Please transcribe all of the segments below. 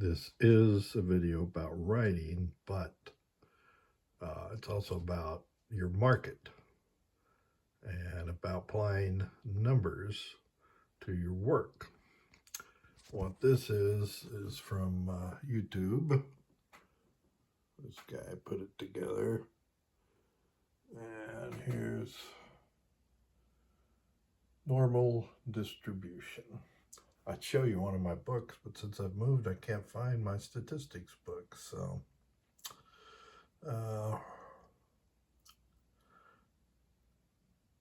This is a video about writing, but it's also about your market and about applying numbers to your work. What this is from YouTube. This guy put it together. And here's normal distribution. I'd show you one of my books, but since I've moved, I can't find my statistics book. So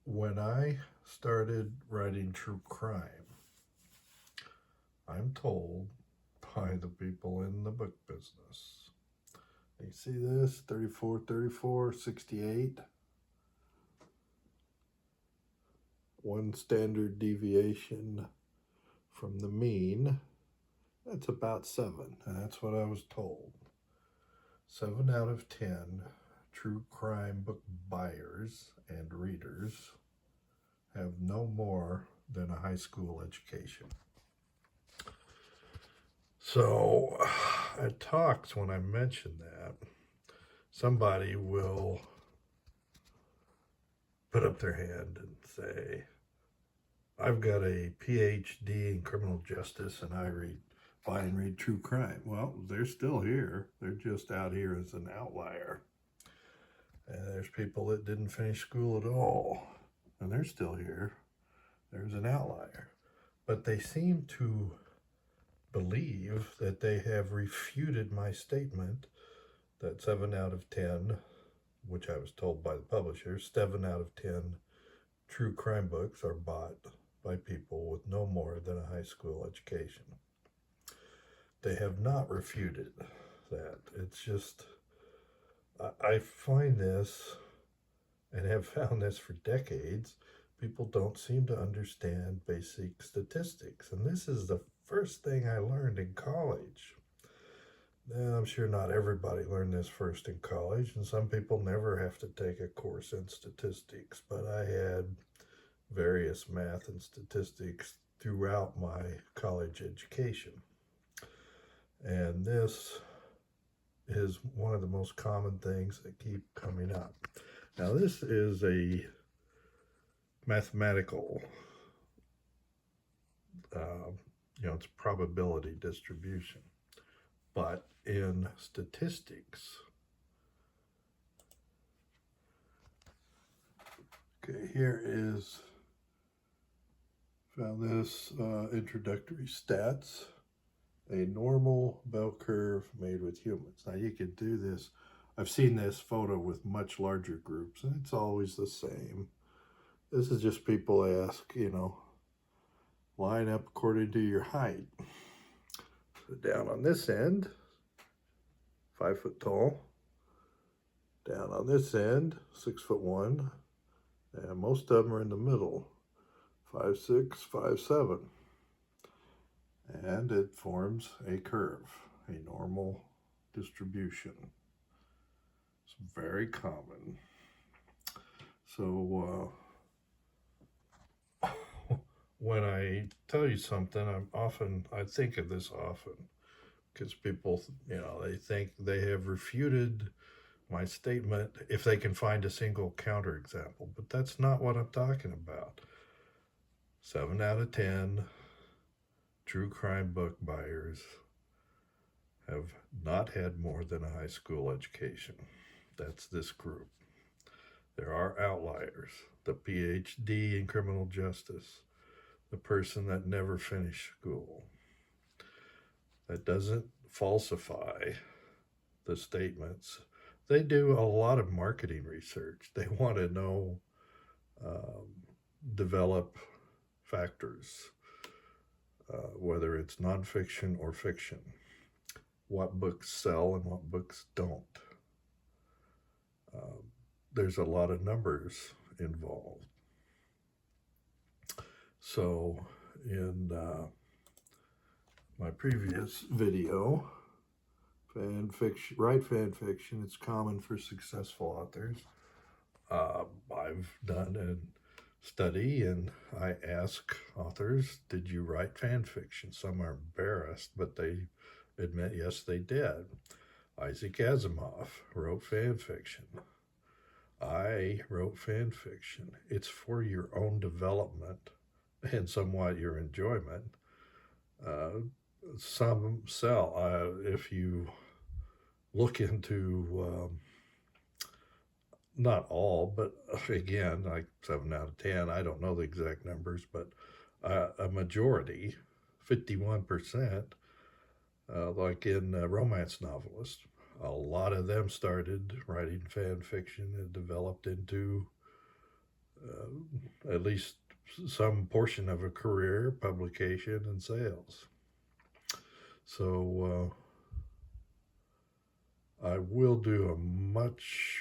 when I started writing true crime, I'm told by the people in the book business. You see this? 34, 34, 68. One standard deviation from the mean. That's about 7. And that's what I was told. 7 out of 10 true crime book buyers and readers have no more than a high school education. So at talks, when I mention that, somebody will put up their hand and say, I've got a PhD in criminal justice and I buy and read true crime. Well, they're still here. They're just out here as an outlier. And there's people that didn't finish school at all, and they're still here. There's an outlier. But they seem to believe that they have refuted my statement that 7 out of 10, which I was told by the publisher, 7 out of 10 true crime books are bought by people with no more than a high school education. They have not refuted that. It's just, I find this, and have found this for decades, people don't seem to understand basic statistics. And this is the first thing I learned in college. Now, I'm sure not everybody learned this first in college, and some people never have to take a course in statistics, but I had various math and statistics throughout my college education. And this is one of the most common things that keep coming up. Now, this is a mathematical, it's probability distribution. But in statistics, okay, here is, found this introductory stats, a normal bell curve made with humans. Now you could do this. I've seen this photo with much larger groups, and it's always the same. This is just people ask, line up according to your height. So down on this end, 5 foot tall. Down on this end, 6'1", and most of them are in the middle, 5'6", 5'7", and it forms a curve, a normal distribution. It's very common. So when I tell you something, I think of this often, because people, they think they have refuted my statement if they can find a single counterexample, but that's not what I'm talking about. 7 out of 10 true crime book buyers have not had more than a high school education. That's this group. There are outliers. The PhD in criminal justice, the person that never finished school. That doesn't falsify the statements. They do a lot of marketing research. They want to know, develop factors, whether it's nonfiction or fiction, what books sell and what books don't. There's a lot of numbers involved. So in my previous video, write fan fiction, it's common for successful authors. I've done a study and I ask authors, did you write fan fiction? Some are embarrassed, but they admit, yes, they did. Isaac Asimov wrote fan fiction. I wrote fan fiction. It's for your own development and somewhat your enjoyment. Uh, some sell. If you look into, not all, but again, like 7 out of 10, I don't know the exact numbers, but a majority, 51%, like in romance novelists, a lot of them started writing fan fiction and developed into at least some portion of a career, publication, and sales. So I will do a much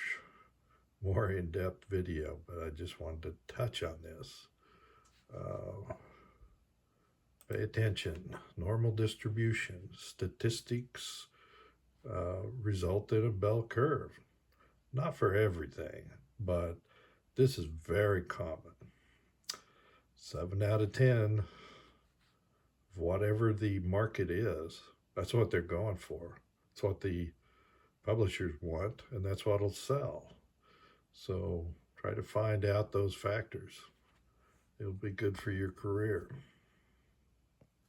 more in-depth video, but I just wanted to touch on this. Pay attention. Normal distribution. Statistics result in a bell curve. Not for everything, but this is very common. 7 out of 10, whatever the market is, that's what they're going for. It's what the publishers want, and that's what'll sell. So try to find out those factors. It'll be good for your career.